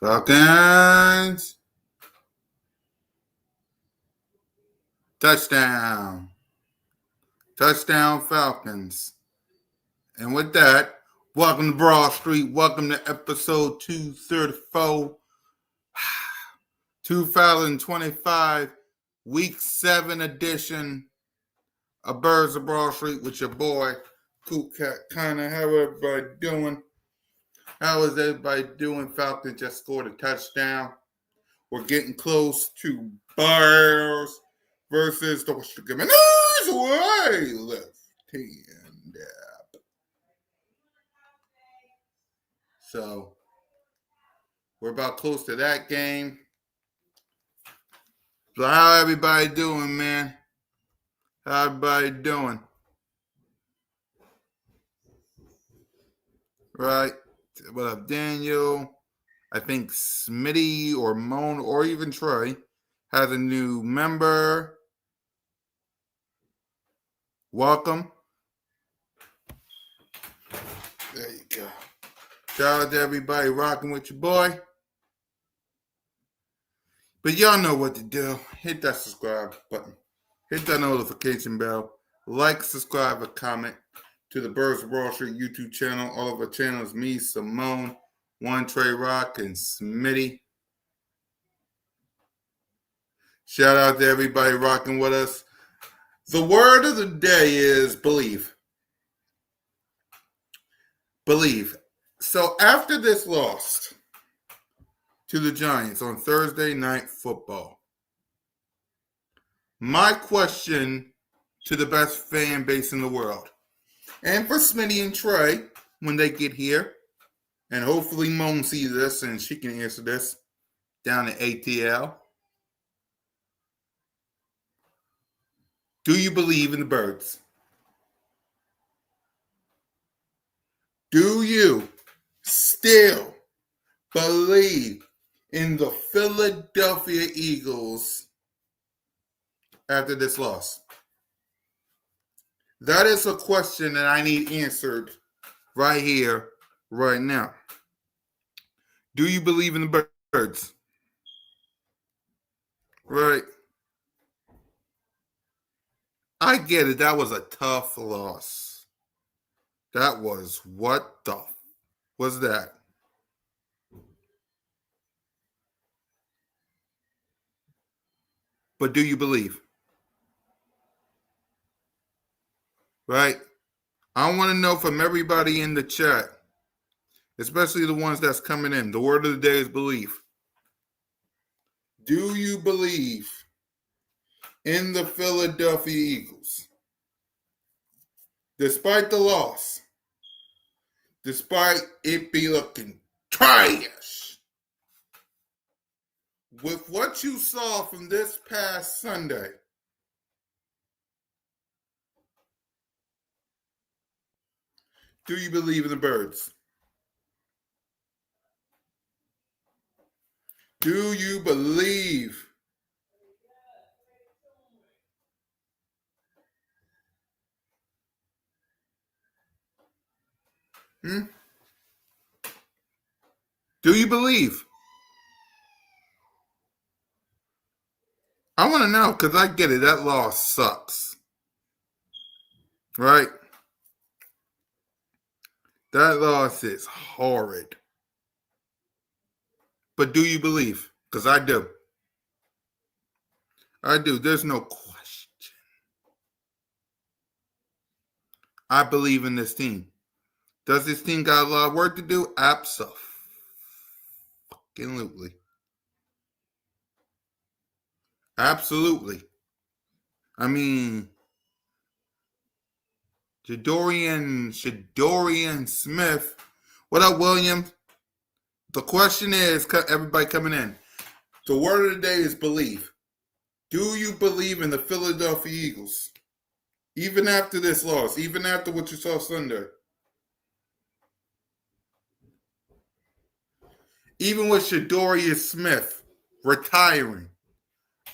Falcons. Touchdown. Touchdown Falcons. And with that, welcome to Broad Street. Welcome to episode 234, 2025, week 7 edition of Birds of Broad Street with your boy, Cool Cat. How everybody doing? How is everybody doing? Falcons just scored a touchdown. We're getting close to Bears versus the Commanders. Way left hand up. So we're about close to that game. So how everybody doing, man? How everybody doing? Right. What up, Daniel? I think Smitty or Moan or even Trey has a new member. Welcome. There you go. Shout out to everybody rocking with your boy. But y'all know what to do. Hit that subscribe button. Hit that notification bell. Like, subscribe, or comment to the Birds of Broad Street YouTube channel. All of our channels, me, Simone, One Trey Rock, and Smitty. Shout out to everybody rocking with us. The word of the day is believe. Believe. So after this loss to the Giants on Thursday Night Football, my question to the best fan base in the world, and for Smitty and Trey when they get here, and hopefully Moan sees this and she can answer this down at ATL. Do you believe in the Birds? Do you still believe in the Philadelphia Eagles after this loss? That is a question that I need answered right here, right now. Do you believe in the Birds? Right. I get it. That was a tough loss. That was what the was that? But do you believe? Right? I want to know from everybody in the chat, especially the ones that's coming in. The word of the day is belief. Do you believe in the Philadelphia Eagles? Despite the loss, despite it be looking trash, with what you saw from this past Sunday, do you believe in the Birds? Do you believe? Do you believe? I want to know because I get it. That loss sucks. Right? That loss is horrid. But do you believe? Because I do. I do. There's no question. I believe in this team. Does this team got a lot of work to do? Absolutely. Absolutely. I mean, Shadorian Smith. What up, William? The question is, everybody coming in. The word of the day is believe. Do you believe in the Philadelphia Eagles? Even after this loss, even after what you saw Sunday. Even with Shadorian Smith retiring,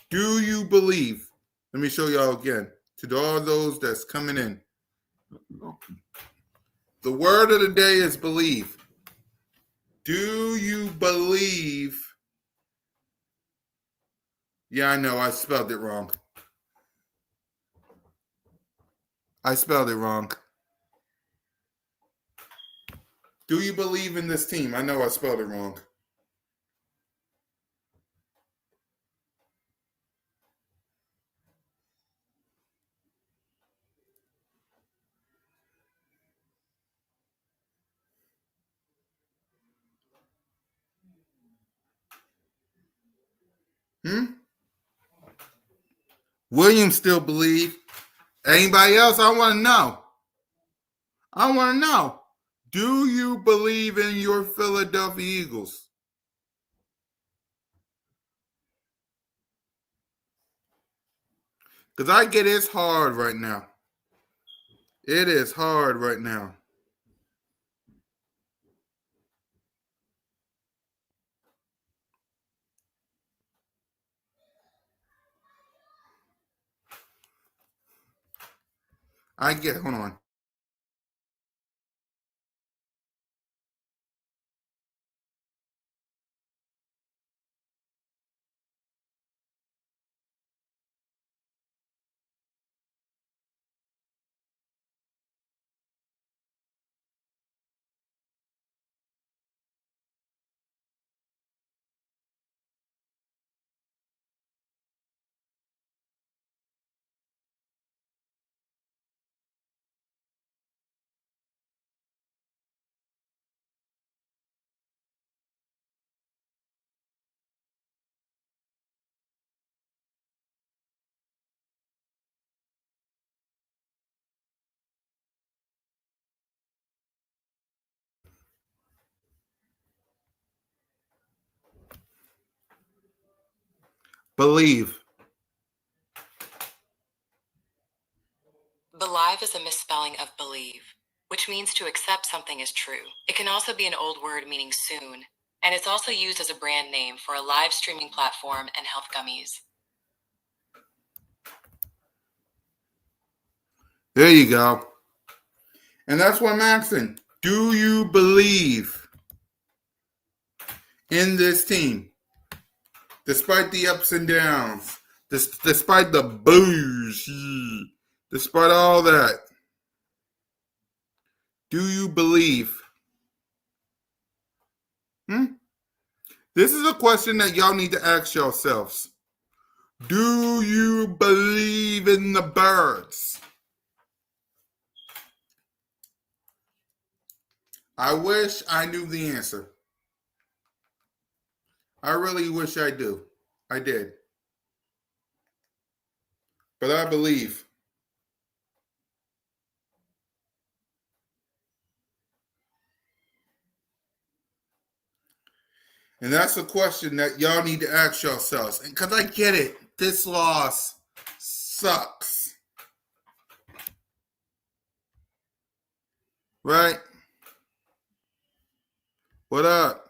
do you believe? Let me show y'all again. To all those that's coming in. The word of the day is believe. Do you believe? Yeah, I know. I spelled it wrong. Do you believe in this team? I know I spelled it wrong. William still believe. Anybody else? I want to know. Do you believe in your Philadelphia Eagles? Because I get it's hard right now. It is hard right now. Hold on. Believe. Believe is a misspelling of believe, which means to accept something as true. It can also be an old word meaning soon, and it's also used as a brand name for a live streaming platform and health gummies. There you go. And that's what I'm asking. Do you believe in this team? Despite the ups and downs, despite the boos, despite all that, do you believe? This is a question that y'all need to ask yourselves. Do you believe in the birds? I wish I knew the answer. I really wish I do. I did. But I believe. And that's a question that y'all need to ask yourselves. And because I get it, this loss sucks. Right? What up?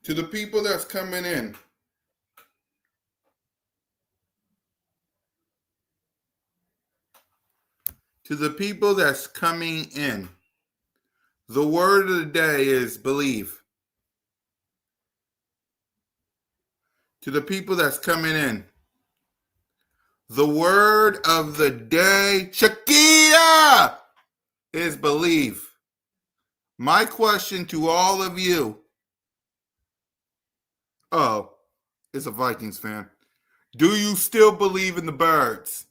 To the people that's coming in. To the people that's coming in. The word of the day is believe. To the people that's coming in. The word of the day, Shakira, is believe. My question to all of you. Oh, it's a Vikings fan. Do you still believe in the birds?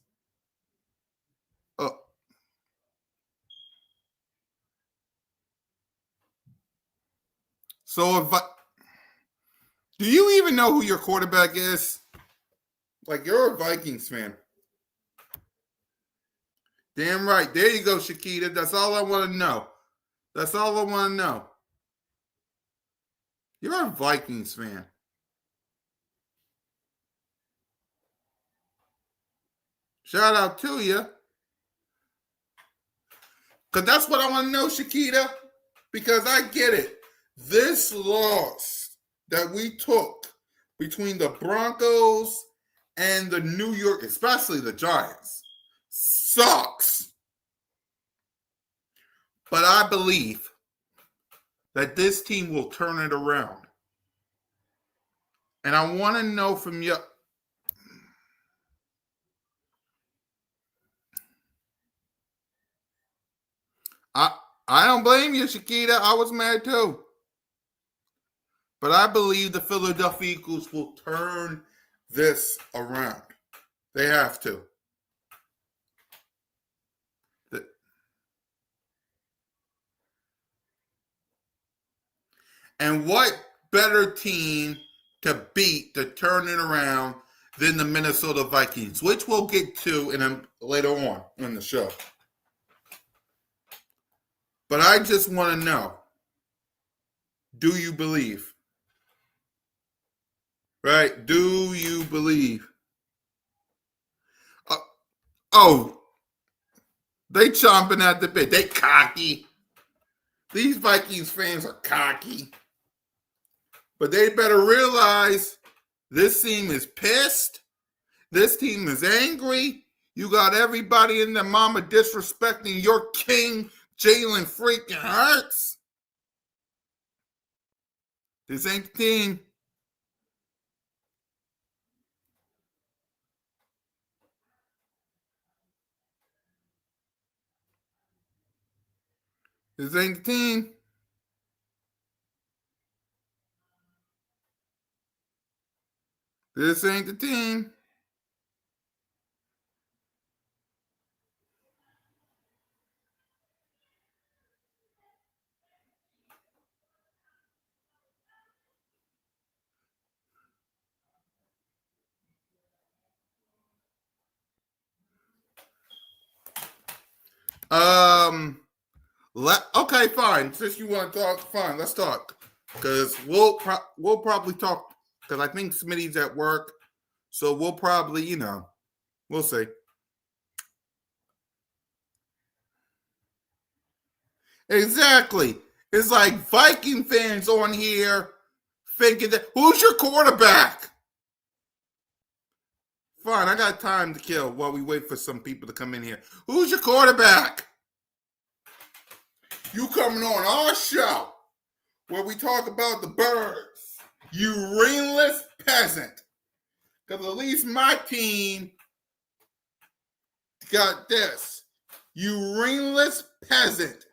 So do you even know who your quarterback is? Like, you're a Vikings fan. Damn right. There you go, Shakita. That's all I want to know. That's all I want to know. You're a Vikings fan. Shout out to you. Because that's what I want to know, Shakita. Because I get it. This loss that we took between the Broncos and the New York, especially the Giants, sucks. But I believe that this team will turn it around. And I want to know from you. I don't blame you, Shakita. I was mad too. But I believe the Philadelphia Eagles will turn this around. They have to. And what better team to beat to turn it around than the Minnesota Vikings, which we'll get to later on in the show. But I just want to know, do you believe? Right? Do you believe? They chomping at the bit. They cocky. These Vikings fans are cocky. But they better realize this team is pissed. This team is angry. You got everybody in their mama disrespecting your king, Jalen freaking Hurts. This ain't the team. This ain't the team. This ain't the team. Okay, fine. Since you want to talk, fine. Let's talk. Because we'll probably talk. Because I think Smitty's at work, so we'll probably, we'll see. Exactly. It's like Viking fans on here thinking that who's your quarterback? Fine, I got time to kill while we wait for some people to come in here. Who's your quarterback? You coming on our show where we talk about the birds, you ringless peasant. Because at least my team got this. You ringless peasant.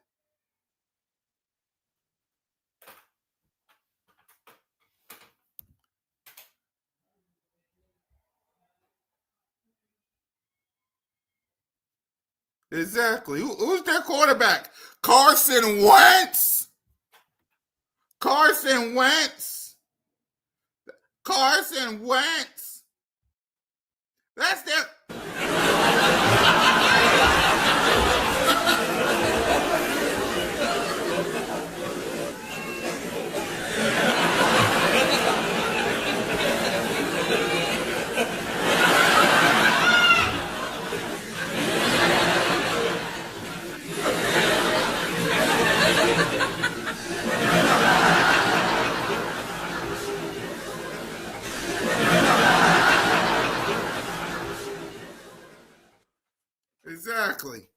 Exactly. Who's their quarterback? Carson Wentz? Carson Wentz? Carson Wentz? That's their... Exactly.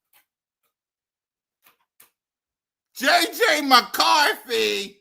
J.J. McCarthy.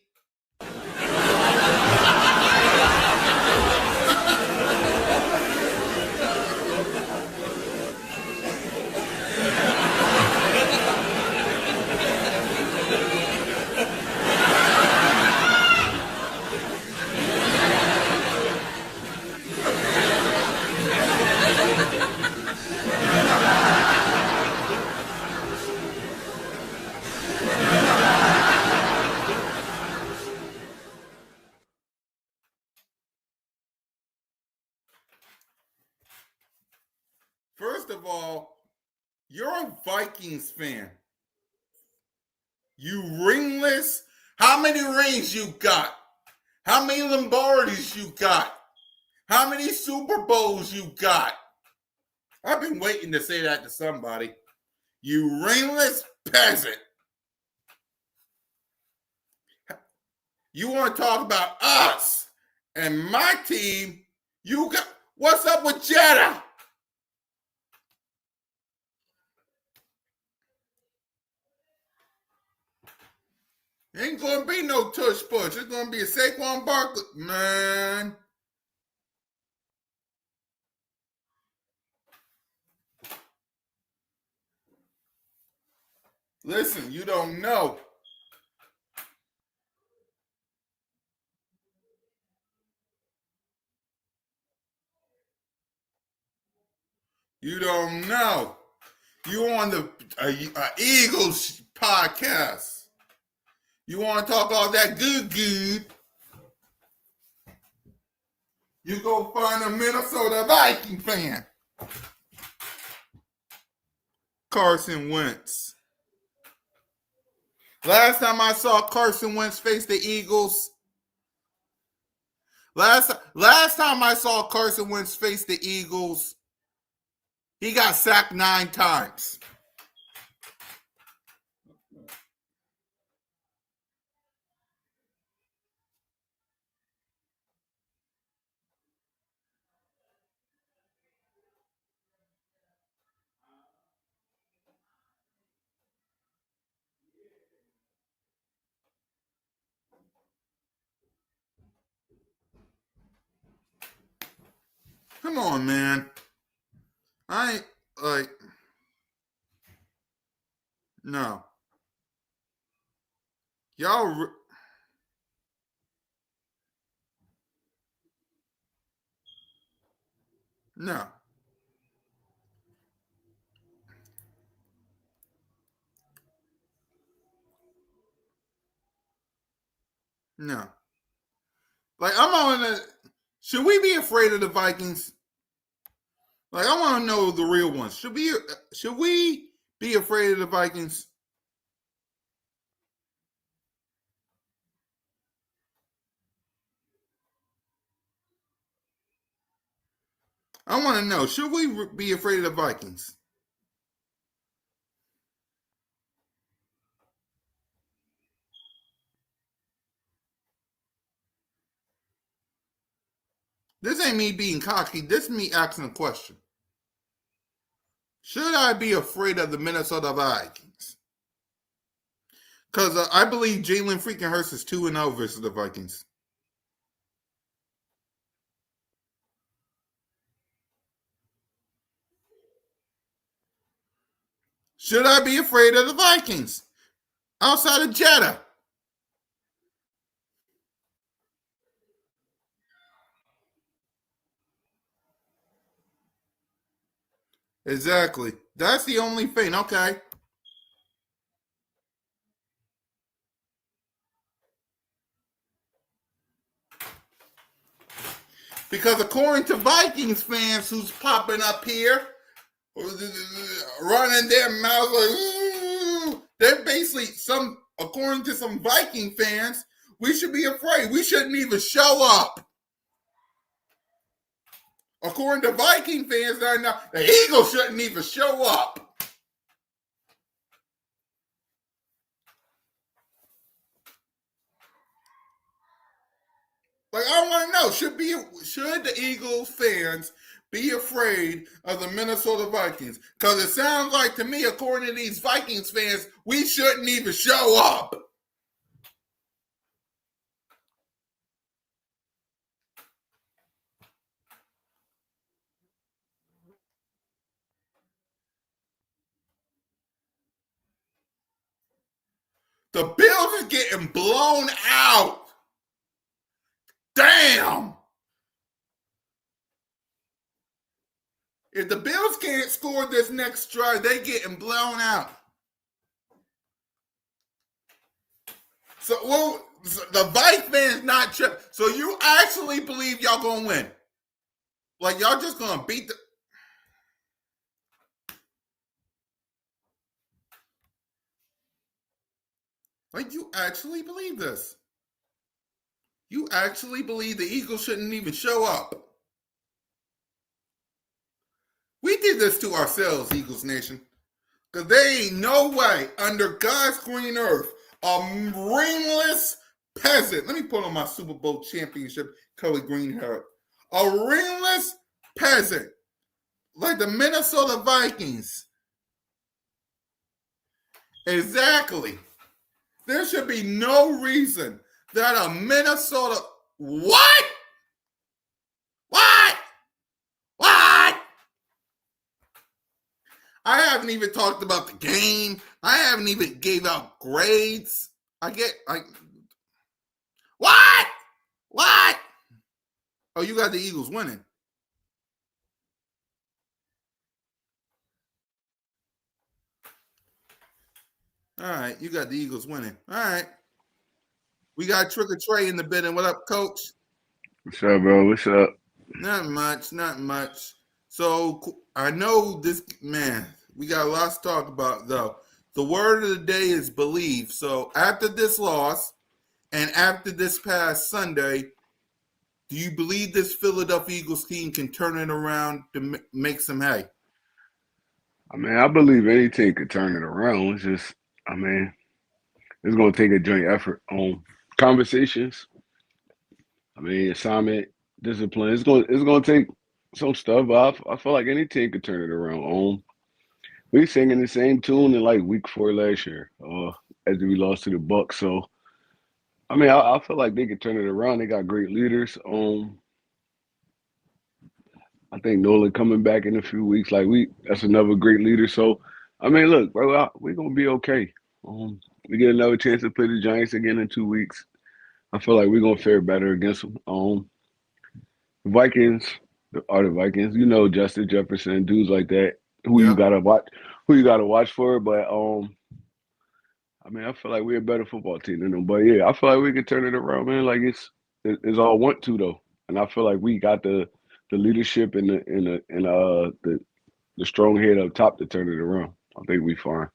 of all, you're a Vikings fan. You ringless. How many rings you got? How many Lombardis you got? How many Super Bowls you got? I've been waiting to say that to somebody. You ringless peasant. You want to talk about us and my team? You got what's up with Jetta? Ain't gonna be no tush push. It's gonna be a Saquon Barkley, man. Listen, you don't know. You don't know. You on the Eagles podcast. You want to talk all that good. You go find a Minnesota Viking fan. Carson Wentz. Last time I saw Carson Wentz face the Eagles. Last time I saw Carson Wentz face the Eagles, he got sacked 9 times. Come on, man. I ain't like no. Y'all no. No. Like I'm on the should we be afraid of the Vikings? Like I want to know the real ones. Should we be afraid of the Vikings? I want to know. Should we be afraid of the Vikings? This ain't me being cocky. This is me asking a question. Should I be afraid of the Minnesota Vikings? Because I believe Jalen freaking Hurts is 2-0 versus the Vikings. Should I be afraid of the Vikings? Outside of Jetta. Exactly. That's the only thing. Okay. Because according to Vikings fans who's popping up here, running their mouth like, they're basically according to some Viking fans, we should be afraid. We shouldn't even show up. According to Viking fans, the Eagles shouldn't even show up. Like I want to know, should the Eagles fans be afraid of the Minnesota Vikings? Because it sounds like to me, according to these Vikings fans, we shouldn't even show up. The Bills are getting blown out. Damn. If the Bills can't score this next drive, they getting blown out. So the Vikings fans not tripping. So you actually believe y'all gonna win? Like y'all just gonna beat the? Like, you actually believe this? You actually believe the Eagles shouldn't even show up? We did this to ourselves, Eagles Nation. Because there ain't no way, under God's green earth, a ringless peasant, let me put on my Super Bowl championship color green hat, a ringless peasant like the Minnesota Vikings. Exactly. There should be no reason that a Minnesota. What? What? What? I haven't even talked about the game. I haven't even gave out grades. What? What? Oh, you got the Eagles winning. All right, you got the Eagles winning. All right. We got Trick or Trey in the building. What up, Coach? What's up, bro? What's up? Not much, not much. So I know this, man, we got a lot to talk about, though. The word of the day is believe. So after this loss and after this past Sunday, do you believe this Philadelphia Eagles team can turn it around to make some hay? I mean, I believe any team could turn it around. It's just, I mean, it's going to take a joint effort on conversations. I mean, assignment, discipline. It's going to take some stuff, but I feel like any team could turn it around. We singing the same tune in like week 4 last year, as we lost to the Bucks. So, I mean, I feel like they could turn it around. They got great leaders. I think Nolan coming back in a few weeks, that's another great leader. So, I mean, look, bro, we're gonna be okay. We get another chance to play the Giants again in 2 weeks. I feel like we're gonna fare better against them. The Vikings are the Vikings. You know, Justin Jefferson, dudes like that, Yep. who you gotta watch for. But I mean, I feel like we're a better football team than them. But yeah, I feel like we can turn it around, man. Like it's all want to though, and I feel like we got the leadership and the strong head up top to turn it around. I think we fine.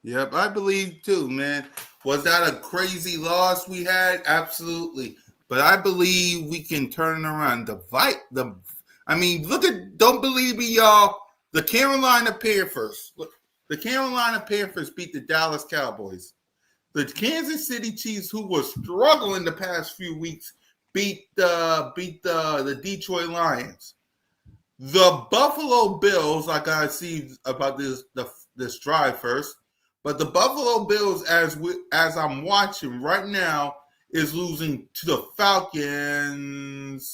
Yep, I believe too, man. Was that a crazy loss we had? Absolutely. But I believe we can turn it around. I mean, look at, don't believe me, y'all. The Carolina Panthers. Look, the Carolina Panthers beat the Dallas Cowboys. The Kansas City Chiefs, who were struggling the past few weeks, beat the Detroit Lions. The Buffalo Bills, I gotta see about this drive first. But the Buffalo Bills, as I'm watching right now, is losing to the Falcons.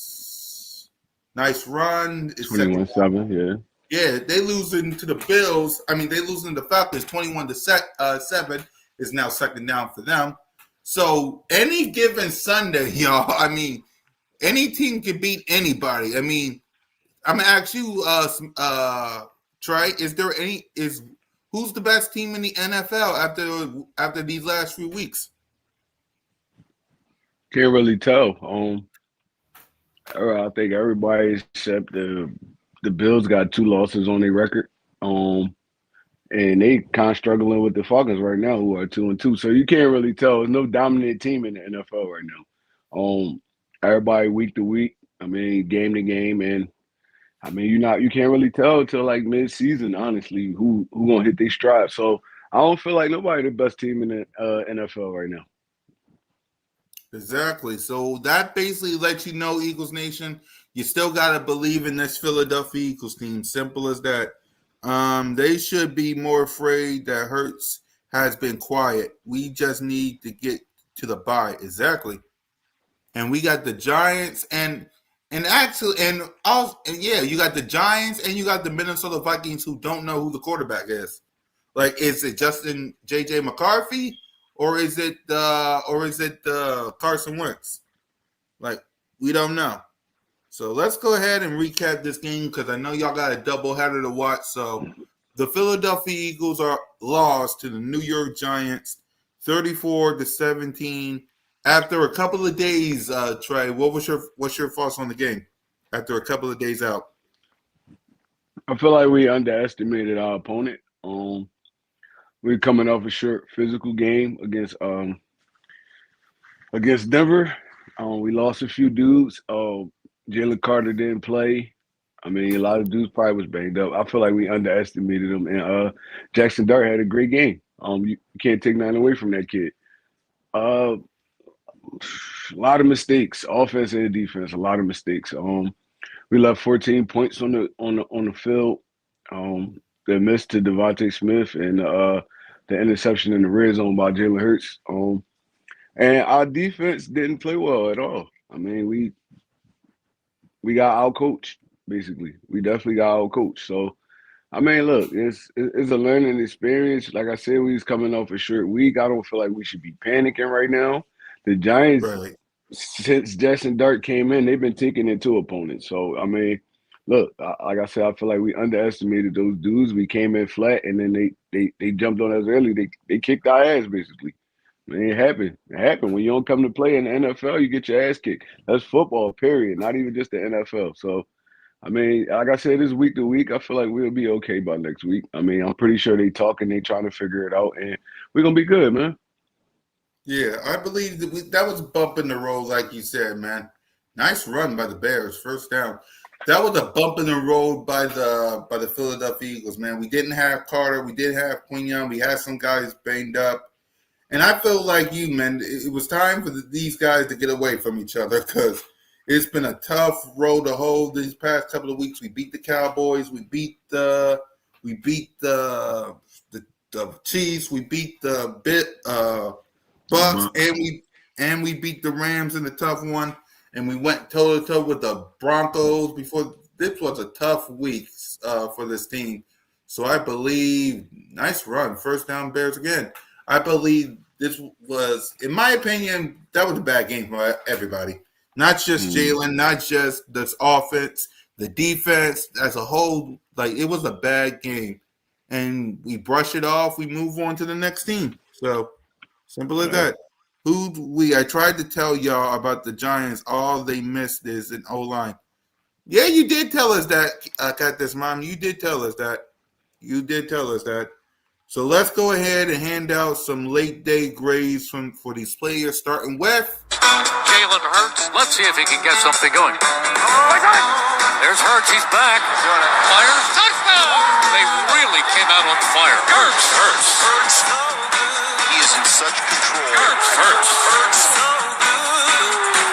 Nice run. It's second. 21-7, yeah. Yeah, they losing to the Bills. I mean, they losing to the Falcons 21-7 is now second down for them. So any given Sunday, y'all, I mean, any team can beat anybody. I mean, I'm gonna ask you, Trey. Who's the best team in the NFL after these last few weeks? Can't really tell. I think everybody except the Bills got 2 losses on their record. And they kind of struggling with the Falcons right now, who are 2-2. So you can't really tell. There's no dominant team in the NFL right now. Everybody week to week. I mean, game to game, and I mean, you can't really tell until like mid-season, honestly, who gonna hit their stride. So I don't feel like nobody the best team in the NFL right now. Exactly. So that basically lets you know, Eagles Nation, you still gotta believe in this Philadelphia Eagles team. Simple as that. They should be more afraid that Hurts has been quiet. We just need to get to the bye. Exactly. And we got the Giants you got the Giants and you got the Minnesota Vikings who don't know who the quarterback is. Like, is it Justin JJ McCarthy or is it Carson Wentz? Like, we don't know. So let's go ahead and recap this game because I know y'all got a doubleheader to watch. So the Philadelphia Eagles are lost to the New York Giants, 34-17. After a couple of days, Trey, what's your thoughts on the game after a couple of days out? I feel like we underestimated our opponent. we're coming off a short physical game against Denver. We lost a few dudes. Jalen Carter didn't play. I mean, a lot of dudes probably was banged up. I feel like we underestimated him. And Jackson Dart had a great game. You can't take nothing away from that kid. Uh, a lot of mistakes, offense and defense. A lot of mistakes. We left 14 points on the field. The miss to Devontae Smith and the interception in the red zone by Jalen Hurts. And our defense didn't play well at all. I mean, we got outcoached, basically. We definitely got outcoached. So, I mean, look, it's a learning experience. Like I said, we was coming off a short week. I don't feel like we should be panicking right now. The Giants, Right. since Jackson Dart came in, they've been taking it to opponents. So, I mean, look, like I said, I feel like we underestimated those dudes. We came in flat, and then they jumped on us early. They kicked our ass, basically. Man, it happened. It happened. When you don't come to play in the NFL, you get your ass kicked. That's football, period. Not even just the NFL. So, I mean, like I said, it's week to week. I feel like we'll be okay by next week. I mean, I'm pretty sure they talking, they trying to figure it out, and we're gonna be good, man. Yeah, I believe that was a bump in the road, like you said, man. Nice run by the Bears, first down. That was a bump in the road by the Philadelphia Eagles, man. We didn't have Carter, we did have Quinion, we had some guys banged up, and I feel like you, man. It was time for these guys to get away from each other because it's been a tough road to hold these past couple of weeks. We beat the Cowboys, we beat the Chiefs, we beat the Bucks, and we beat the Rams in the tough one, and we went toe to toe with the Broncos before. This was a tough week for this team, so I believe nice run, first down Bears again. I believe this was, in my opinion, that was a bad game for everybody, not just Jalen, not just this offense, the defense as a whole. Like it was a bad game, and we brush it off. We move on to the next team. So. Simple as that. I tried to tell y'all about the Giants. All they missed is an O line. Yeah, you did tell us that, Cat This Mom. You did tell us that. You did tell us that. So let's go ahead and hand out some late day grades for these players, starting with Jalen Hurts. Let's see if he can get something going. There's Hurts. He's back. Fires. Touchdown. They really came out on fire. Hurts. He is in such control. Hurts.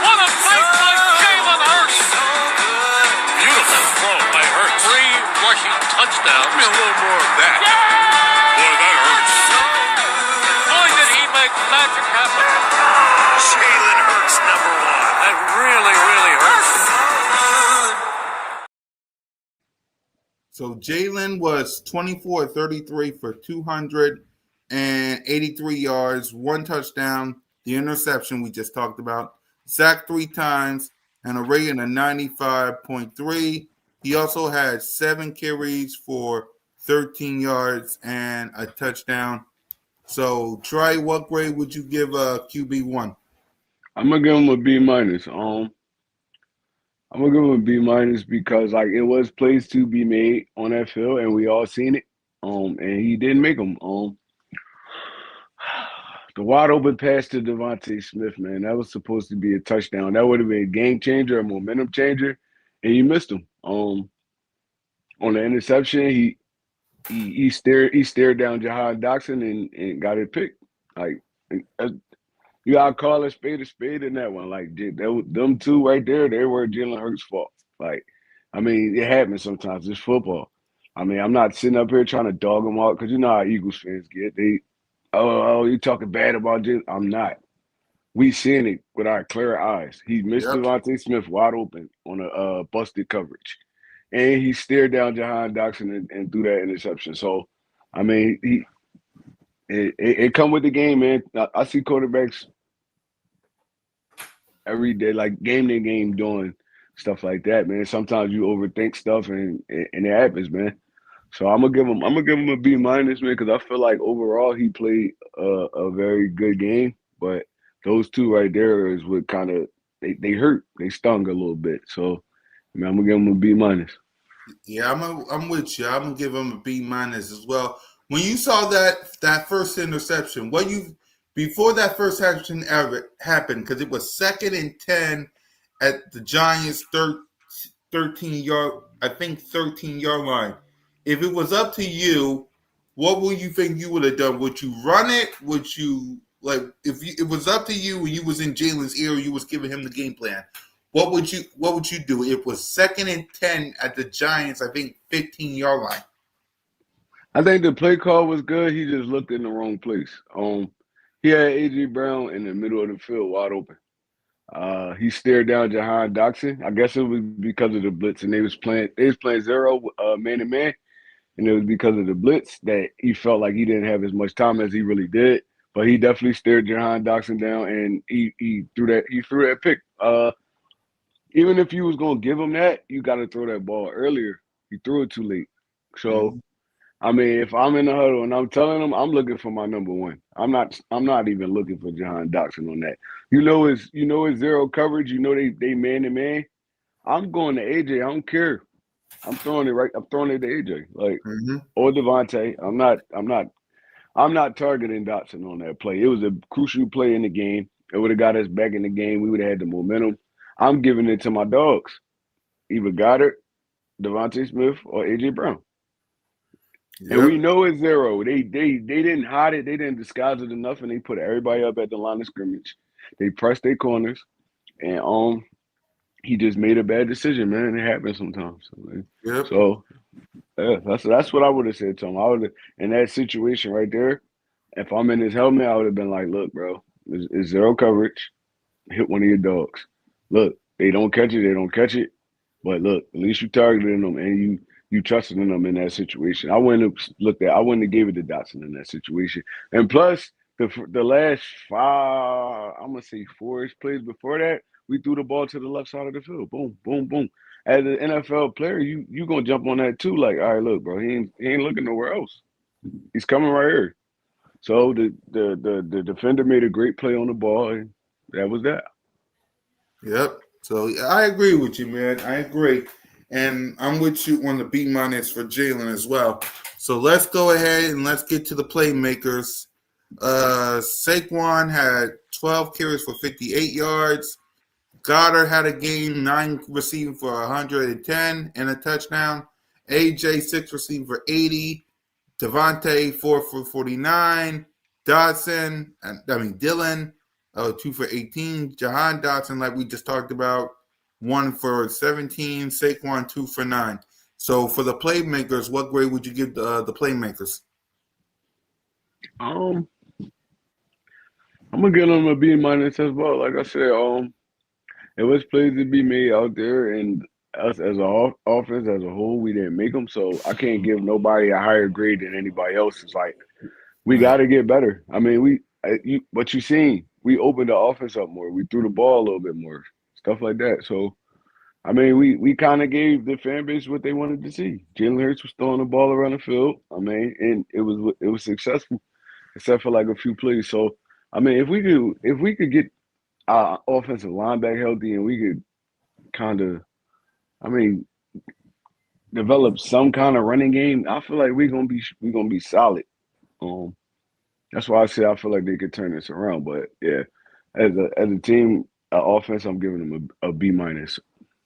What a play by Jalen Hurts. Beautiful throw by Hurts. 3 rushing touchdowns. Give me a little more of that. Boy, that hurts. Boy, did he make magic happen. Jalen Hurts, number 1. That really, really hurts. So Jalen was 24-33 for 283 yards, 1 touchdown, the interception we just talked about, sacked 3 times, and a rating of 95.3. He also had 7 carries for 13 yards and a touchdown. So, Trey, what grade would you give QB1? I'm gonna give him a B minus. I'm gonna give him a B minus because like it was plays to be made on that field, and we all seen it. And he didn't make them. The wide open pass to Devontae Smith, man, that was supposed to be a touchdown. That would have been a game changer, a momentum changer, and he missed him. On the interception, he stared down Jahan Doxson and got it picked. Like you gotta call a spade in that one. Like them two right there, they were Jalen Hurts' fault. Like, I mean, it happens sometimes. It's football. I mean, I'm not sitting up here trying to dog them out because you know how Eagles fans get. You talking bad about Jalen? I'm not. We seeing it with our clear eyes. He missed Devontae Smith wide open on a busted coverage, and he stared down Jahan Doxson and threw that interception. So, I mean, it come with the game, man. I see quarterbacks every day, like game to game, doing stuff like that, man. Sometimes you overthink stuff, and it happens, man. So I'm gonna give him a B minus, man, because I feel like overall he played a very good game, but those two right there is what kind of they hurt, they stung a little bit. So, I mean, I'm gonna give him a B minus. Yeah, I'm with you. I'm gonna give him a B minus as well. when you saw that first interception, what you before that first action ever happened, because it was 2nd and 10 at the Giants' 13-yard, I think 13-yard line. If it was up to you, what would you think you would have done? Would you run it? Would you like it was up to you and you was in Jalen's ear, you was giving him the game plan? What would you do? It was 2nd and 10 at the Giants, I think 15-yard line. I think the play call was good. He just looked in the wrong place. He had AJ Brown in the middle of the field wide open. He stared down Jahan Dotson. I guess it was because of the blitz, and they was playing zero man to man, and it was because of the blitz that he felt like he didn't have as much time as he really did. But he definitely stared Jahan Dotson down, and he threw that pick. Even if you was gonna give him that, you got to throw that ball earlier. He threw it too late. So I mean, if I'm in the huddle and I'm telling them, I'm looking for my number one. I'm not even looking for Jahan Dotson on that. It's zero coverage. They man to man. I'm going to AJ. I don't care. I'm throwing it to AJ. Like or Devontae. I'm not targeting Dotson on that play. It was a crucial play in the game. It would have got us back in the game. We would have had the momentum. I'm giving it to my dogs. Either Goddard, Devontae Smith, or AJ Brown. Yep. And we know it's zero. They didn't hide it. They didn't disguise it enough, and they put everybody up at the line of scrimmage. They pressed their corners, and he just made a bad decision, man. It happens sometimes. Yep. So yeah, that's what I would have said to him. I would in that situation right there. If I'm in his helmet, I would have been like, "Look, bro, it's zero coverage. Hit one of your dogs. Look, they don't catch it. They don't catch it. But look, at least you targeted them, and you trusted in them in that situation. I wouldn't have gave it to Dotson in that situation. And plus, the last I'm gonna say 4-ish plays before that, we threw the ball to the left side of the field. Boom, boom, boom. As an NFL player, you gonna jump on that too. Like, all right, look, bro, he ain't looking nowhere else. He's coming right here. So the defender made a great play on the ball, and that was that. Yep. So I agree with you, man. I agree. And I'm with you on the B- for Jalen as well. So let's go ahead and let's get to the playmakers. Saquon had 12 carries for 58 yards. Goddard had a game, 9 receiving for 110 and a touchdown. AJ 6 receiving for 80. Devontae 4 for 49. Dylan 2 for 18. Jahan Dotson, like we just talked about, 1 for 17. Saquon 2 for 9. So for the playmakers, what grade would you give the playmakers? I'm gonna give them a B- as well. Like I said, it was plays to be made out there, and us as an offense as a whole, we didn't make them. So I can't give nobody a higher grade than anybody else. It's like we got to get better. I mean, what you seen? We opened the offense up more. We threw the ball a little bit more, stuff like that. So I mean, we kind of gave the fan base what they wanted to see. Jalen Hurts was throwing the ball around the field. I mean, and it was successful, except for like a few plays. So I mean, if we could get our offensive line back healthy, and we could kind of, I mean, develop some kind of running game, I feel like we're gonna be solid. That's why I say I feel like they could turn this around. But yeah, as a team, offense, I'm giving them a B-.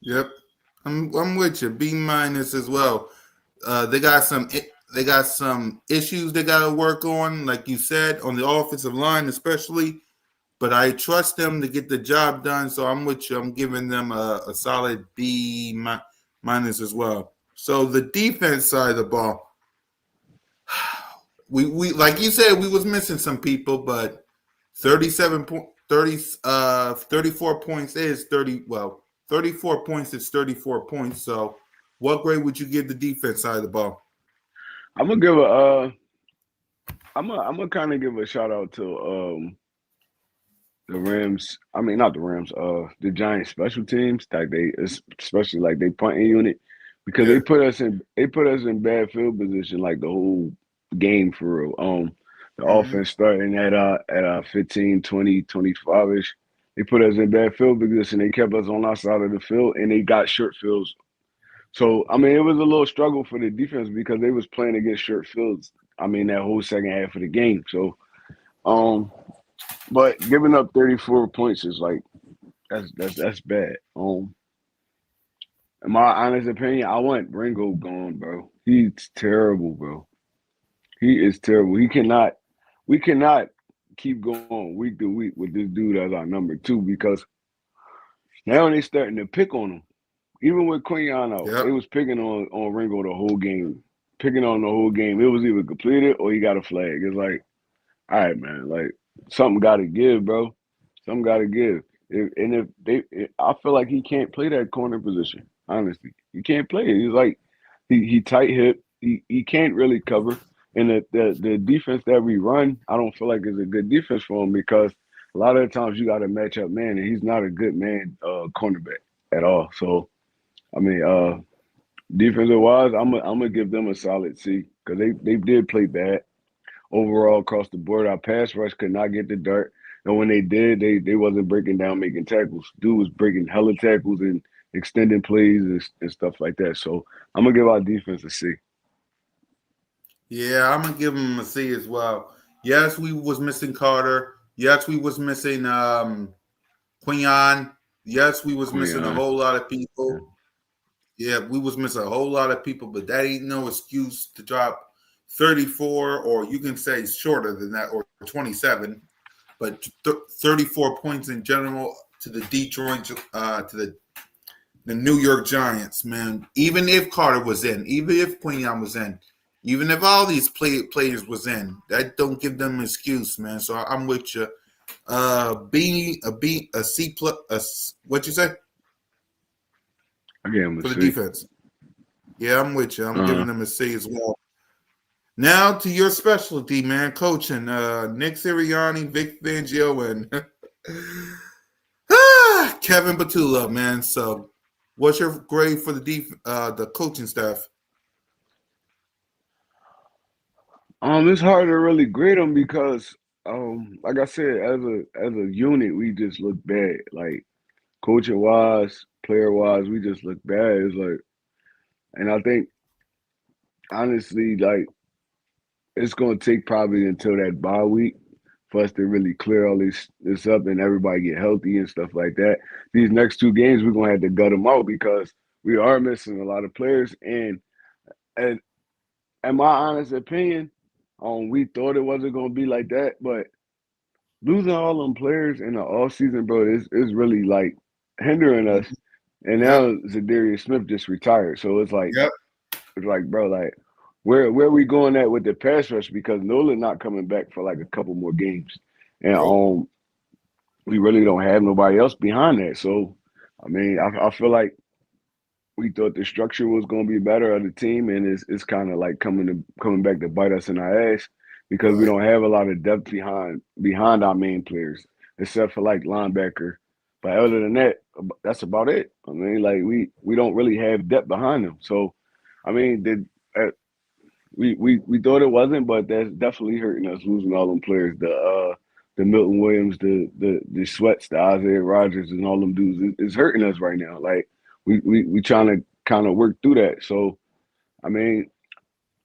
Yep, I'm with you. B- as well. They got some issues they got to work on, like you said, on the offensive line especially. But I trust them to get the job done. So I'm with you. I'm giving them a solid B- as well. So the defense side of the ball, we like you said, we was missing some people, but 34 points is 34 points is 34 points. So what grade would you give the defense side of the ball? I'm gonna kind of give a shout out to the Rams. I mean, not the Rams. The Giants special teams, like especially like they punting unit, because Yeah. they put us in bad field position like the whole game for real. The offense starting at 15, 20, 25-ish. They put us in bad field position. They kept us on our side of the field, and they got short fields. So I mean, it was a little struggle for the defense because they was playing against short fields that whole second half of the game. So, but giving up 34 points is like that's bad. In my honest opinion, I want Ringo gone, bro. He's terrible, bro. He is terrible. We cannot keep going week to week with this dude as our number two because now they starting to pick on him. Even with Quinyon out, Yep. they was picking on Ringo the whole game. Picking on the whole game. It was either completed or he got a flag. It's like, all right, man, like something got to give, bro. Something got to give. I feel like he can't play that corner position. Honestly, he can't play it. He's like, he tight hip. He can't really cover. And the defense that we run, I don't feel like is a good defense for him because a lot of the times you got to match up man, and he's not a good man cornerback at all. So I mean, defensive wise, I'm gonna give them a solid C because they did play bad overall across the board. Our pass rush could not get the dirt, and when they did, they wasn't breaking down making tackles. Dude was breaking hella tackles and extending plays and stuff like that. So I'm gonna give our defense a C. Yeah, I'm gonna give him a C as well. Yes, we was missing Carter. Yes, we was missing Quinyon. Yes, we was missing a Quinyon. whole lot of people. Yeah, we was missing a whole lot of people, but that ain't no excuse to drop 34, or you can say shorter than that, or 27, but 34 points in general to the Detroit, to the New York Giants, man. Even if Carter was in, even if Quinyon was in, even if all these players was in, that don't give them an excuse, man. So I'm with you. A C plus. What you say I gave him a for the C. defense? Yeah, I'm with you. I'm Uh-huh. giving them a C as well. Now to your specialty, man, coaching. Nick Sirianni, Vic Fangio, and Kevin Patullo, man. So, what's your grade for the coaching staff? It's hard to really grade them because, like I said, as a unit, we just look bad. Like coaching wise, player wise, we just look bad. It's like, and I think honestly, like it's gonna take probably until that bye week for us to really clear all this up and everybody get healthy and stuff like that. These next two games, we're gonna have to gut them out because we are missing a lot of players. And in my honest opinion, we thought it wasn't gonna be like that, but losing all them players in the off season, bro, is really like hindering us. And Yep, now Zadarius Smith just retired, so yep. it's like, bro, like where are we going at with the pass rush because Nolan not coming back for like a couple more games, and Nope. we really don't have nobody else behind that. So I mean, I feel like we thought the structure was going to be better of the team, and it's kind of like coming back to bite us in our ass because we Right. don't have a lot of depth behind our main players, except for like linebacker. But other than that, that's about it. I mean, like we don't really have depth behind them. So, I mean, we thought it wasn't, but that's definitely hurting us losing all them players. The Milton Williams, the Sweats, the Isaiah Rogers, and all them dudes. It's hurting us right now. Like we trying to kind of work through that. So I mean,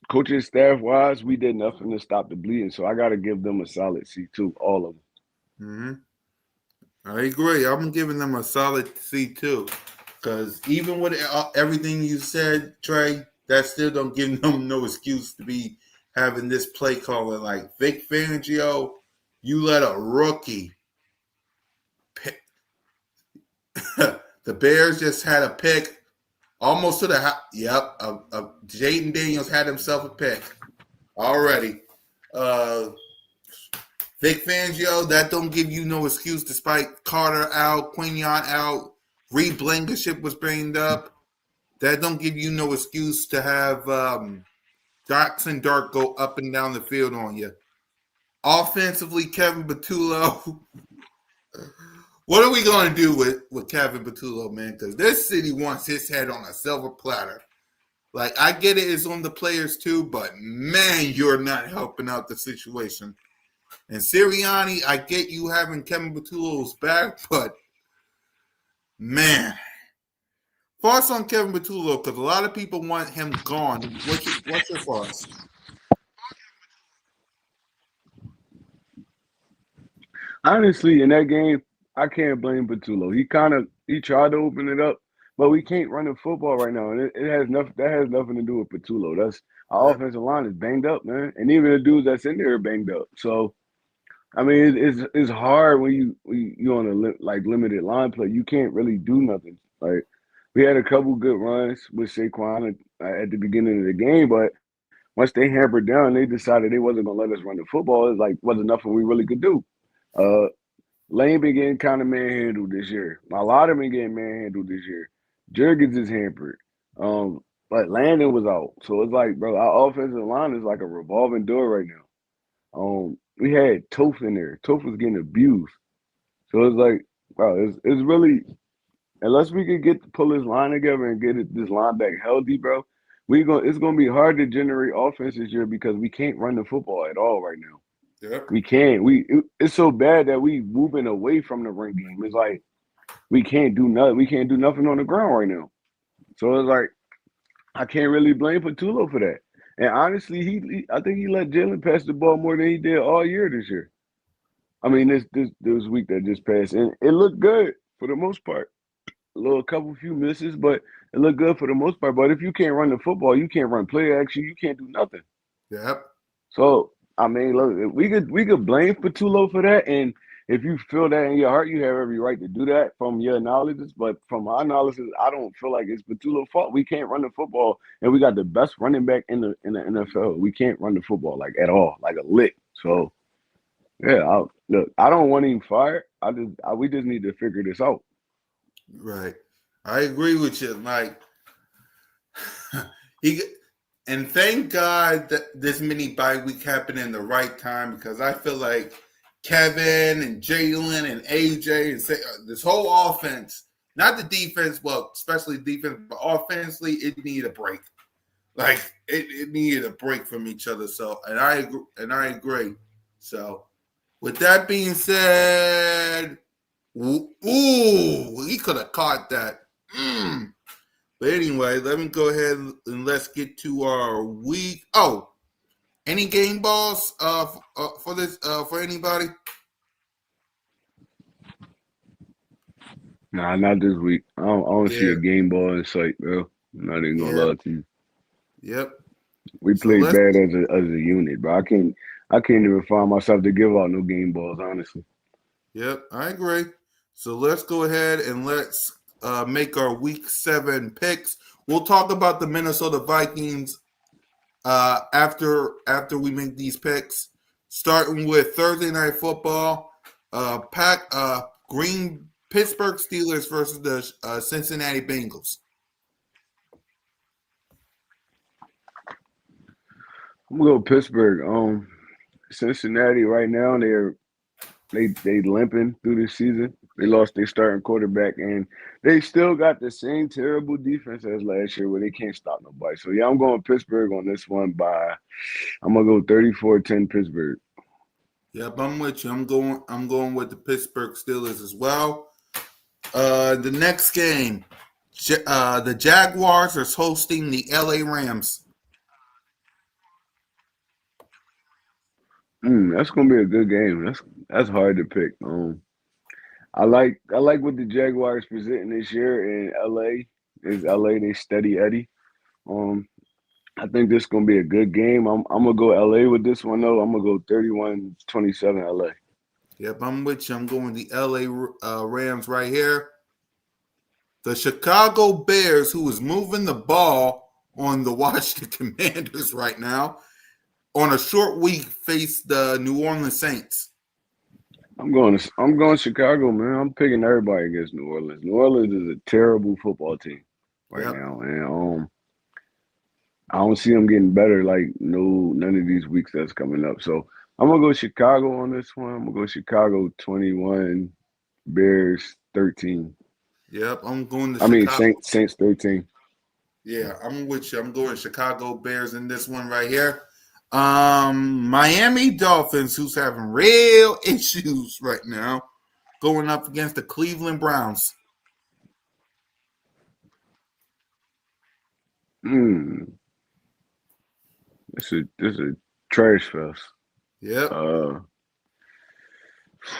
coaching staff wise, we did nothing to stop the bleeding. So I got to give them a solid C too, all of them. Hmm. I agree. I'm giving them a solid C too, because even with everything you said, Trey, that still don't give them no excuse to be having this play calling like Vic Fangio. You let a rookie. Pick. The Bears just had a pick almost to the house. Yep, Jaden Daniels had himself a pick already. Uh, Vic Fangio, that don't give you no excuse despite Carter out, Quinyon out, Reed Blankenship was banged up. That don't give you no excuse to have Dox and Dark go up and down the field on you. Offensively, Kevin Patullo. What are we going to do with Kevin Patullo, man? Because this city wants his head on a silver platter. Like, I get it, it's on the players too, but man, you're not helping out the situation. And Sirianni, I get you having Kevin Patullo's back, but man, thoughts on Kevin Patullo? Because a lot of people want him gone. What's your thoughts? Honestly, in that game, I can't blame Batulo. He tried to open it up, but we can't run the football right now, and it has nothing. That has nothing to do with Batulo. That's our Yep. offensive line is banged up, man, and even the dudes that's in there are banged up. So I mean, it's hard when you on a like limited line play. You can't really do nothing. Like we had a couple good runs with Saquon at the beginning of the game, but once they hampered down, they decided they wasn't gonna let us run the football. It's like wasn't nothing we really could do. Uh, Lane been getting kind of manhandled this year. A lot of been getting manhandled this year. Jurgens is hampered. Um, but Landon was out. So it's like, bro, our offensive line is like a revolving door right now. We had Toph in there. Toph was getting abused. So it's like, bro, it's really unless we could pull this line together and get this line back healthy, bro. It's gonna be hard to generate offense this year because we can't run the football at all right now. Yep. We can't. It's so bad that we moving away from the run game. It's like we can't do nothing. We can't do nothing on the ground right now. So it's like I can't really blame Patulo for that. And honestly, I think he let Jalen pass the ball more than he did all year this year. I mean, this week that just passed, and it looked good for the most part. Couple few misses, but it looked good for the most part. But if you can't run the football, you can't run play action, you can't do nothing. Yep. So I mean, look, we could blame Patulo for that, and if you feel that in your heart, you have every right to do that from your analysis. But from my analysis, I don't feel like it's Patulo's fault. We can't run the football, and we got the best running back in the NFL. We can't run the football like at all, like a lick. So yeah, look, I don't want him fired. We just need to figure this out. Right. I agree with you. Like he and thank God that this mini bye week happened in the right time because I feel like Kevin and Jalen and AJ and this whole offense, not the defense, well, especially defense, but offensively, it needed a break. Like it needed a break from each other. So, and I agree. So, with that being said, ooh, he could have caught that. But anyway, let me go ahead and let's get to our week. Oh, any game balls for this for anybody? Nah, not this week. I don't see Yeah, a game ball in sight, bro. I'm not even gonna yeah, lie to you. yep. We So played let's bad as a unit, bro. I can't even find myself to give out no game balls, honestly. Yep, I agree. So let's go ahead and let's make our week 7 picks. We'll talk about the Minnesota Vikings after we make these picks. Starting with Thursday night football, pack Green Pittsburgh Steelers versus the Cincinnati Bengals. I'm gonna go Pittsburgh. Cincinnati right now they limping through the season. They lost their starting quarterback, and they still got the same terrible defense as last year where they can't stop nobody. So yeah, I'm going Pittsburgh on this one I'm gonna go 34-10 Pittsburgh. Yep, I'm with you. I'm going with the Pittsburgh Steelers as well. The next game, the Jaguars are hosting the LA Rams. That's gonna be a good game. That's hard to pick. I like what the Jaguars presenting this year in LA. Is LA they steady Eddie? Um, I think this is gonna be a good game. I'm gonna go LA with this one though. I'm gonna go 31-27 LA. Yep, I'm with you. I'm going the LA Rams right here. The Chicago Bears, who is moving the ball on the Washington Commanders right now, on a short week, face the New Orleans Saints. I'm going Chicago, man. I'm picking everybody against New Orleans. New Orleans is a terrible football team right Yep. now, and I don't see them getting better like none of these weeks that's coming up. So I'm gonna go Chicago on this one. I'm gonna go Chicago 21, Bears 13. Yep. I'm going to I mean Chicago. Saints 13. Yeah, I'm with you. I'm going Chicago Bears in this one right here. Miami Dolphins, who's having real issues right now, going up against the Cleveland Browns. Mm, this is a trash fest. Yep. Uh,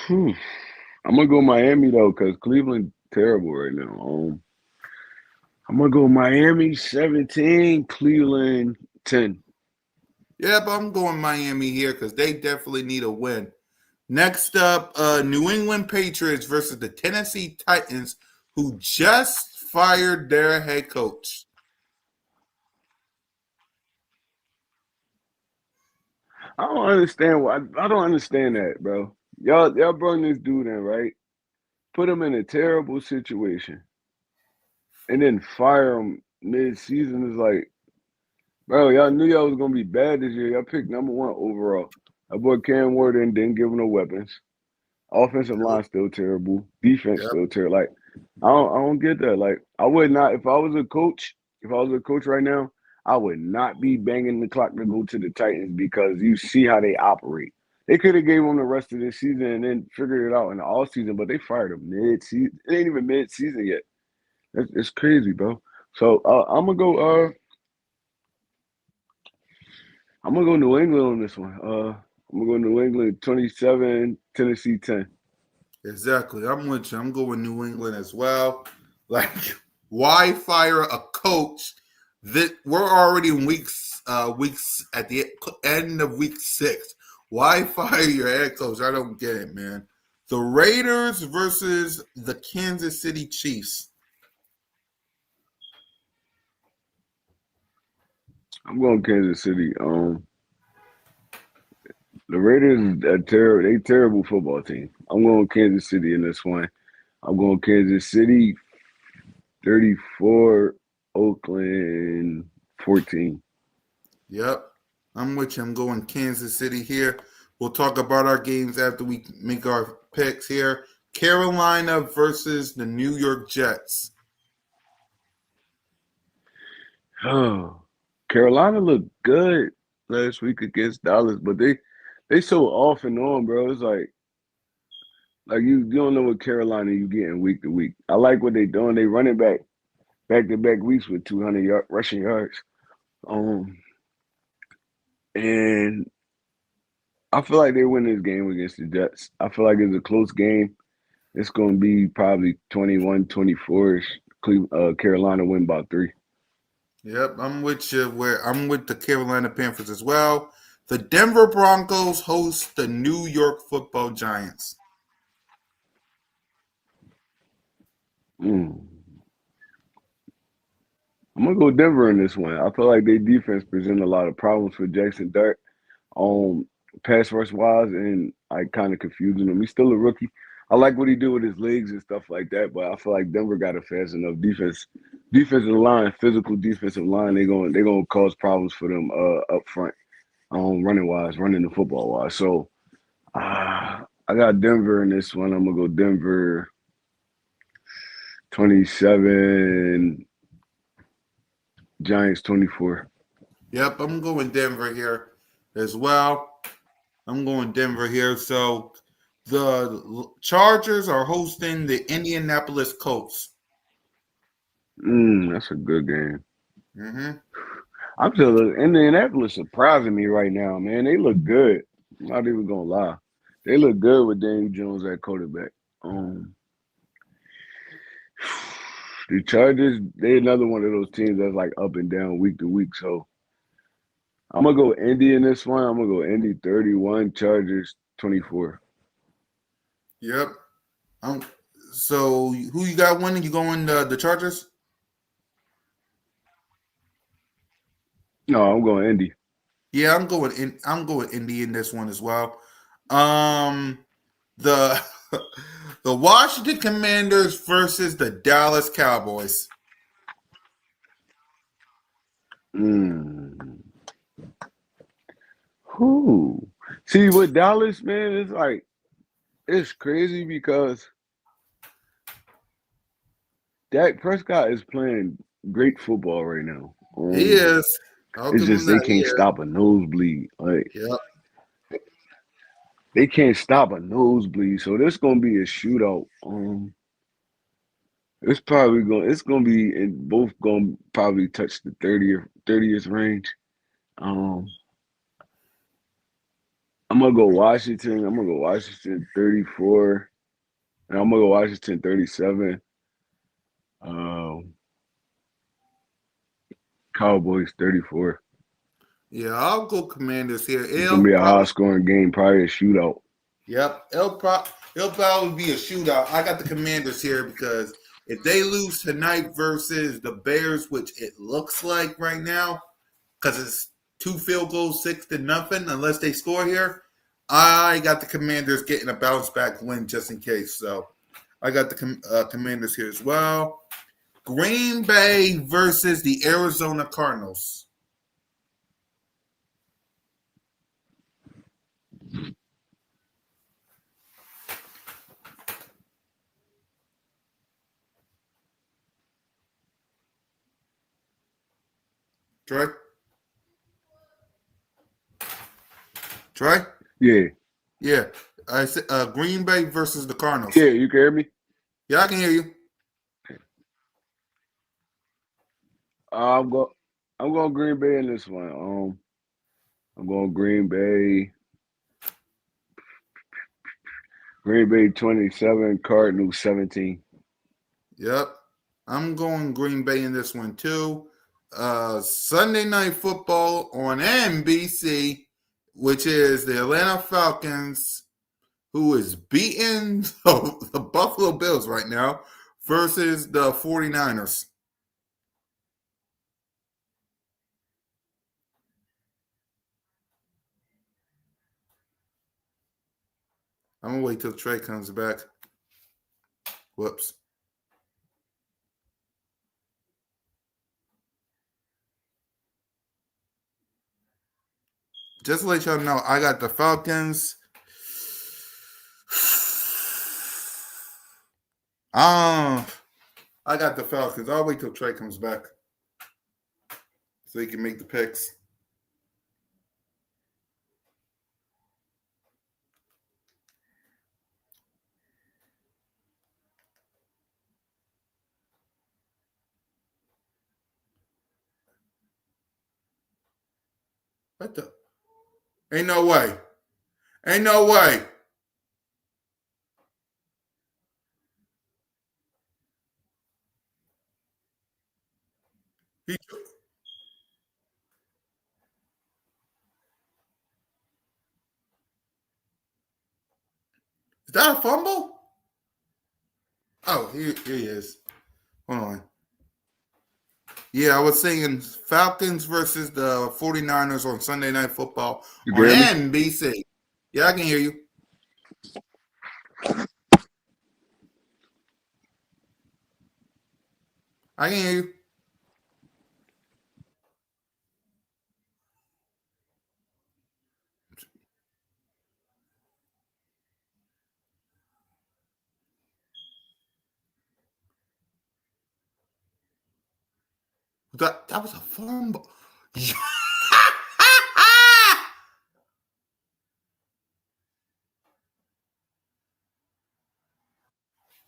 I'm gonna go Miami though, because Cleveland terrible right now. I'm gonna go Miami 17, Cleveland 10. Yeah, but I'm going Miami here because they definitely need a win. Next up, New England Patriots versus the Tennessee Titans, who just fired their head coach. I don't understand why. I don't understand that, bro. Y'all brought this dude in, right? Put him in a terrible situation, and then fire him mid-season. Is like, bro, y'all knew y'all was gonna be bad this year. Y'all picked number one overall. That boy Cam Warden didn't give him no weapons. Offensive line still terrible. Defense Yep. still terrible. Like, I don't get that. Like, I would not if I was a coach. If I was a coach right now, I would not be banging the clock to go to the Titans because you see how they operate. They could have gave him the rest of this season and then figured it out in the off season, but they fired him mid-season. It ain't even mid-season yet. It's crazy, bro. So I'm gonna go New England on this one. I'm gonna go New England 27, Tennessee 10. Exactly. I'm with you. I'm going New England as well. Like, why fire a coach that we're already in weeks at the end of week 6? Why fire your head coach? I don't get it, man. The Raiders versus the Kansas City Chiefs. I'm going Kansas City. The Raiders they terrible football team. I'm going Kansas City in this one. I'm going Kansas City 34, Oakland 14. Yep. I'm with you. I'm going Kansas City here. We'll talk about our games after we make our picks here. Carolina versus the New York Jets. Oh, Carolina looked good last week against Dallas, but they so off and on, bro. It's like you don't know what Carolina you getting week to week. I like what they doing. They running back to back weeks with 200 rushing yards. Um, and I feel like they win this game against the Jets. I feel like it's a close game. It's going to be probably 21-24ish. Carolina win by 3. Yep, I'm with you. I'm with the Carolina Panthers as well. The Denver Broncos host the New York Football Giants. Mm. I'm gonna go Denver in this one. I feel like their defense present a lot of problems for Jackson Dart on pass rush wise, and I kind of confusing him. He's still a rookie. I like what he do with his legs and stuff like that, but I feel like Denver got a fast enough defensive line, physical defensive line. They're gonna cause problems for them up front, running the football wise. So I got Denver in this one. I'm gonna go Denver 27, Giants 24. Yep, I'm going Denver here as well. I'm going Denver here. So the Chargers are hosting the Indianapolis Colts. That's a good game. Mm-hmm. I'm just Indianapolis surprising me right now, man. They look good. I'm not even gonna lie. They look good with Daniel Jones at quarterback. Um, the Chargers, they another one of those teams that's like up and down week to week. So I'm gonna go Indy in this one. I'm gonna go Indy 31, Chargers 24. Yep. So who you got winning? You going the Chargers? No, I'm going Indy. Yeah, I'm going Indy in this one as well. Um, the the Washington Commanders versus the Dallas Cowboys. Mm. Who? See, with Dallas, man, it's crazy because Dak Prescott is playing great football right now. He is. I'll It's give him just they that. He can't is. stop a nosebleed. Like Yep. they can't stop a nosebleed. So this gonna be a shootout. It's gonna be in both gonna probably touch the 30th range. Um I'm gonna go Washington. I'm gonna go Washington 34. And I'm gonna go Washington 37. Um, Cowboys 34. Yeah, I'll go Commanders here. It's gonna be a high scoring game, probably a shootout. Yep, it'll probably be a shootout. I got the Commanders here because if they lose tonight versus the Bears, which it looks like right now, because it's 2 field goals, 6-0, unless they score here, I got the Commanders getting a bounce back win just in case. So I got the Commanders here as well. Green Bay versus the Arizona Cardinals. Trey? Trey? Yeah. Yeah. I said Green Bay versus the Cardinals. Yeah, you can hear me? Yeah, I can hear you. I'm go I'm going Green Bay in this one. I'm going Green Bay. Green Bay 27, Cardinals 17. Yep. I'm going Green Bay in this one too. Sunday Night Football on NBC, which is the Atlanta Falcons, who is beating the Buffalo Bills right now, versus the 49ers. I'm going to wait till Trey comes back. Whoops. Just to let y'all know, I got the Falcons. I got the Falcons. I'll wait till Trey comes back so he can make the picks. What the? Ain't no way. Ain't no way. He, is that a fumble? Oh, here he is. Hold on. Yeah, I was saying Falcons versus the 49ers on Sunday Night Football You can on hear me? NBC. Yeah, I can hear you. I can hear you. That was a fumble.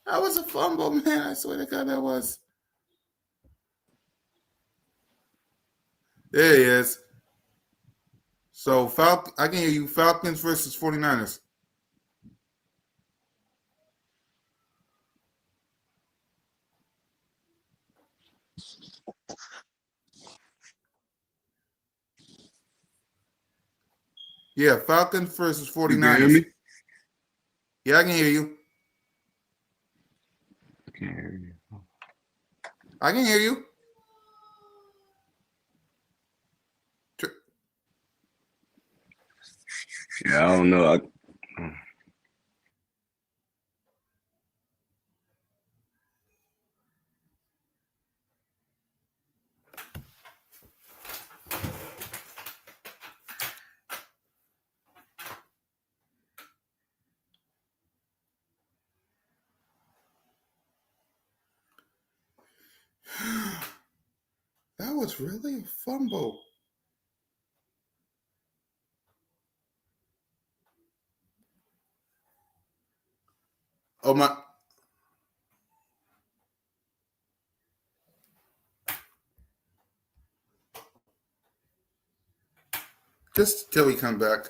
That was a fumble, man. I swear to God, that was. There he is. So I can hear you. Falcons versus 49ers. Yeah, Falcons versus You can hear 49ers. me? Yeah, I can hear you. I can't hear you. I can hear you. Yeah, I don't know. That was really a fumble. Oh my! Just till he come back.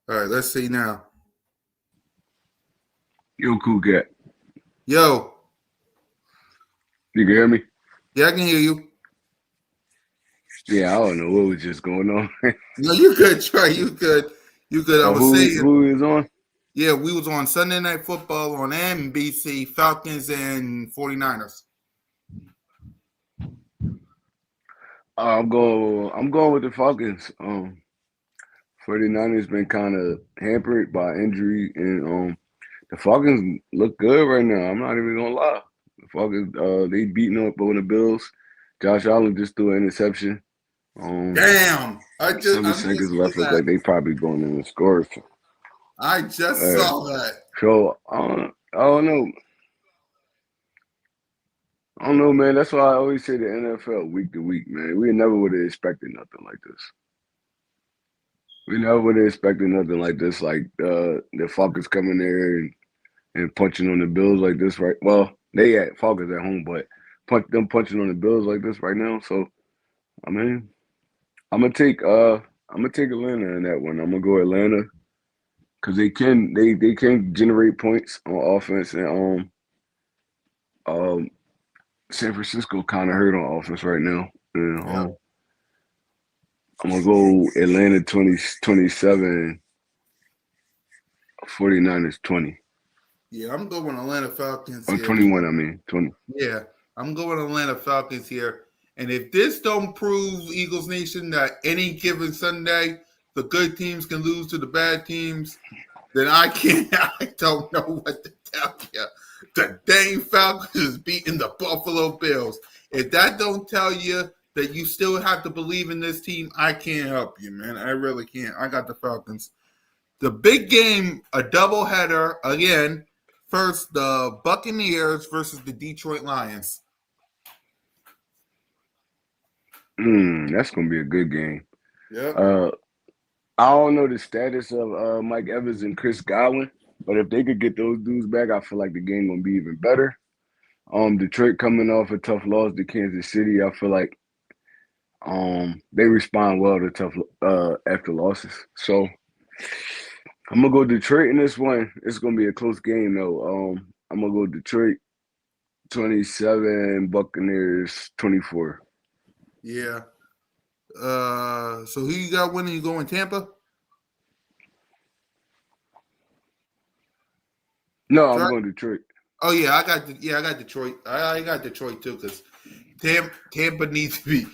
All right, let's see now. Yo, cool cat. Yo, You can hear me? yeah, I can hear you. Yeah, I don't know what was just going on. No, you good, Trey. You good. You good. I was saying, who is on? yeah, we was on Sunday Night Football on NBC, Falcons and 49ers. I'm going with the Falcons. 49ers been kind of hampered by injury, and the Falcons look good right now. I'm not even gonna lie. The Falcons, they beating up on the Bills. Josh Allen just threw an interception. Damn. I 7 missed seconds left. Look that. like they probably going in the score. I just saw that. So I don't know. I don't know, man. That's why I always say the NFL week to week, man. We never would have expected nothing like this. We never would have expected nothing like this. Like the Falcons coming there and punching on the Bills like this, right? Well, they at Falcons at home, but punching on the Bills like this right now. So I mean, I'm gonna take Atlanta in that one. I'm gonna go Atlanta because they can generate points on offense, and San Francisco kind of hurt on offense right now. And, Yeah. I'm gonna go Atlanta 27, 49ers 20. Yeah, I'm going Atlanta Falcons Or here. 21, I mean 20. Yeah, I'm going Atlanta Falcons here. And if this don't prove, Eagles Nation, that any given Sunday the good teams can lose to the bad teams, then I don't know what to tell you. The dang Falcons is beating the Buffalo Bills. If that don't tell you that you still have to believe in this team, I can't help you, man. I really can't. I got the Falcons. The big game, a doubleheader again. First, the Buccaneers versus the Detroit Lions. That's gonna be a good game. Yep. I don't know the status of Mike Evans and Chris Godwin, but if they could get those dudes back, I feel like the game gonna be even better. Detroit coming off a tough loss to Kansas City, I feel like they respond well to tough after losses. So I'm gonna go Detroit in this one. It's gonna be a close game though. I'm gonna go Detroit 27, Buccaneers 24. Yeah. So who you got winning? You going Tampa? No, I'm Detroit? going Detroit. Oh yeah, I got Detroit. I got Detroit too because Tampa needs to be.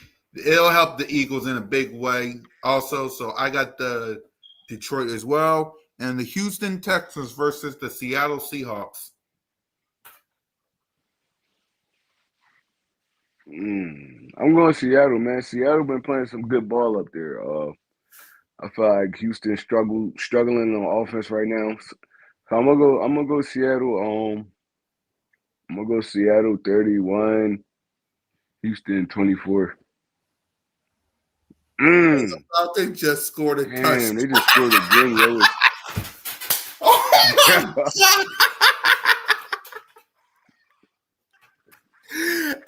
It'll help the Eagles in a big way also. So I got the Detroit as well, and the Houston Texans versus the Seattle Seahawks. I'm going Seattle, man. Seattle been playing some good ball up there. I feel like Houston struggling on offense right now. So I'm gonna go Seattle. I'm gonna go Seattle 31, Houston 24. The Falcons just scored a Damn, touchdown. they just scored again, yo. Oh my god!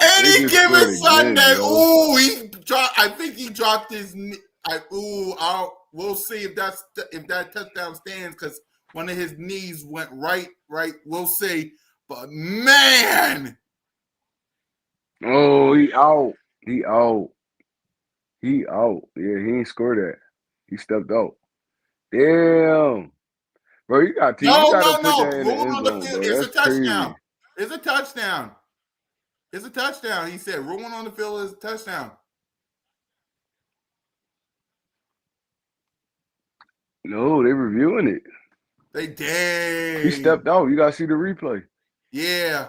Any just given scored again, Sunday, yo. he dropped. I think he dropped his knee. We'll see if that touchdown stands because one of his knees went right. We'll see. But man, Oh, he out. He out. He out. Yeah, he ain't scored that. He stepped out. Damn. Bro, you gotta put no, that in the ruling end on the zone, field. bro. It's a That's crazy. touchdown. It's a touchdown. It's a touchdown. He said ruling on the field is a touchdown. No, they reviewing it. They dang. He stepped out. You gotta see the replay. Yeah.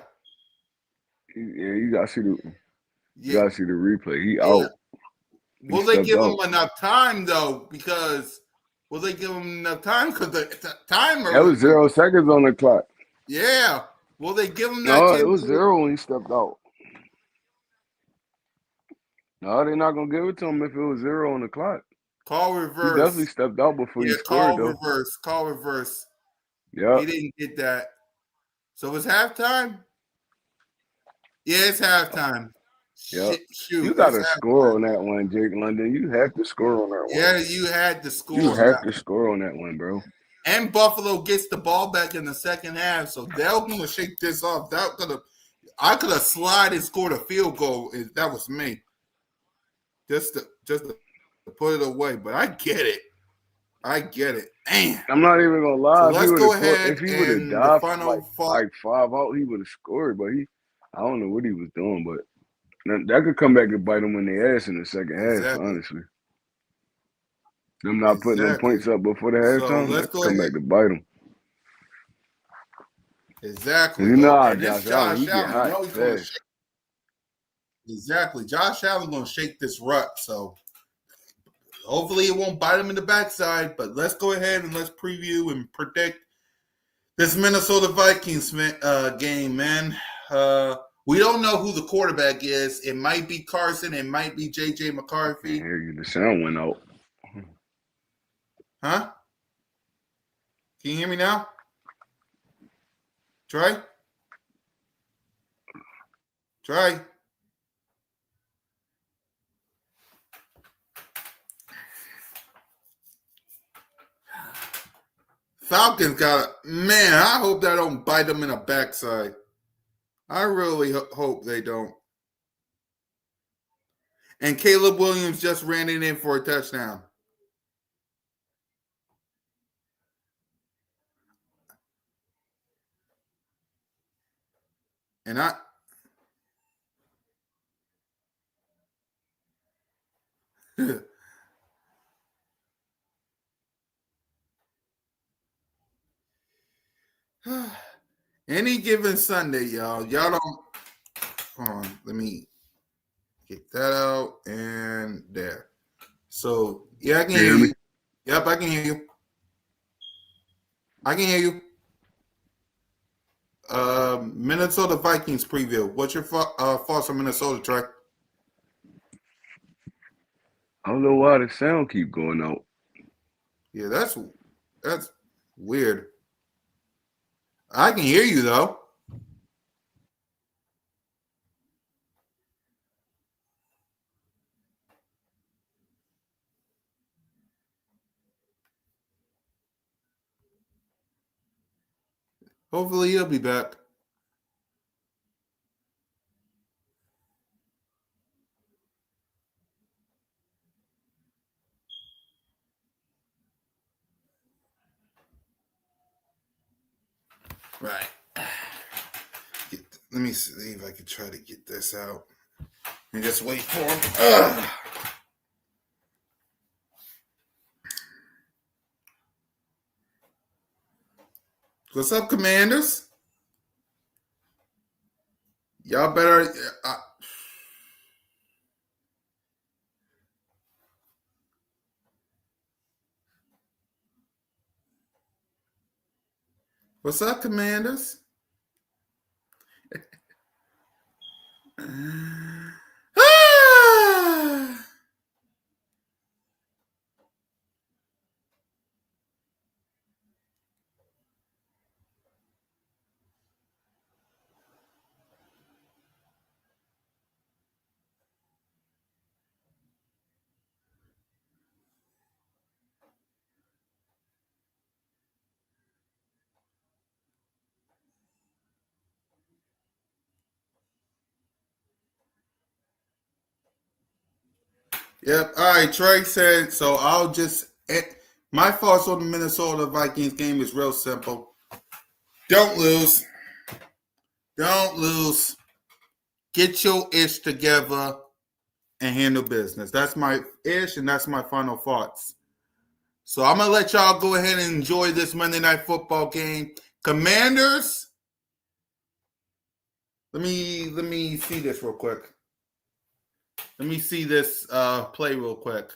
Yeah, you gotta see the Yeah. replay. He Yeah. out. Will they give him enough time though? Because will they give him enough time? Because the timer. That was 0 seconds on the clock. Yeah. Will they give him that No, chance? it was 0 when he stepped out. No, they're not gonna give it to him if it was 0 on the clock. Call He reverse. definitely stepped out before he scored, call though. reverse. Call reverse. Yeah. He didn't get that. So it's halftime? Yeah, it's halftime. Yep. shoot, You got to score exactly. on that one, Jake London. You have to score on that one. Yeah, you had to You score on have that. to score on that one, bro. And Buffalo gets the ball back in the second half, so they're going to shake this off. I could have slid and scored a field goal if that was me, just to put it away. But I get it. Man. I'm not even gonna So lie. If he let's would go have caught, if ahead he would have and the died from final thought. like 5 out, he would have scored. But I don't know what he was doing. But that could come back and bite him in the ass in the second half. Exactly. Honestly, them not putting them Exactly. points up before the So halftime, let's that could go come ahead. back to bite him. Exactly. You know Oh, how and this Josh Allen, he Josh get Allen, you hot know he's going to fast. shake. Exactly. Josh Allen going to shake this rut. So hopefully it won't bite him in the backside. But let's go ahead and let's preview and predict this Minnesota Vikings game, man. We don't know who the quarterback is. It might be Carson. It might be J.J. I McCarthy. can't hear you. The sound went out. Huh? Can you hear me now? Trey? Falcons got it. Man, I hope that don't bite them in the backside. I really hope they don't. And Caleb Williams just ran it in for a touchdown. And any given Sunday, y'all don't. Hold on, let me get that out and there. So yeah, I can You hear hear me? you. Yep, I can hear you. Minnesota Vikings preview. What's your thoughts on Minnesota, Trey? I don't know why the sound keep going out. Yeah, that's weird. I can hear you though. Hopefully he'll be back. Right. Let me see if I can try to get this out and just wait for him. Ugh. What's up, Commanders? Y'all better. What's up, Commanders? Yep. All right. Trey said so. I'll just. My thoughts on the Minnesota Vikings game is real simple. Don't lose. Don't lose. Get your ish together and handle business. That's my ish, and that's my final thoughts. So I'm gonna let y'all go ahead and enjoy this Monday Night Football game. Commanders. Let me see this real quick. Let me see this play real quick.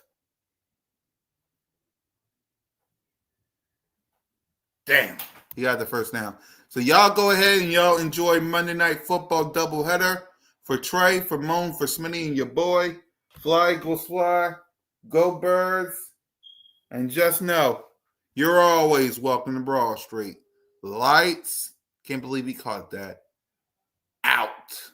Damn, he got the first down. So y'all go ahead and y'all enjoy Monday Night Football doubleheader for Trey, for Moan, for Smitty, and your boy. Fly, go fly, go birds, and just know you're always welcome to Broad Street. Lights, can't believe he caught that. Out.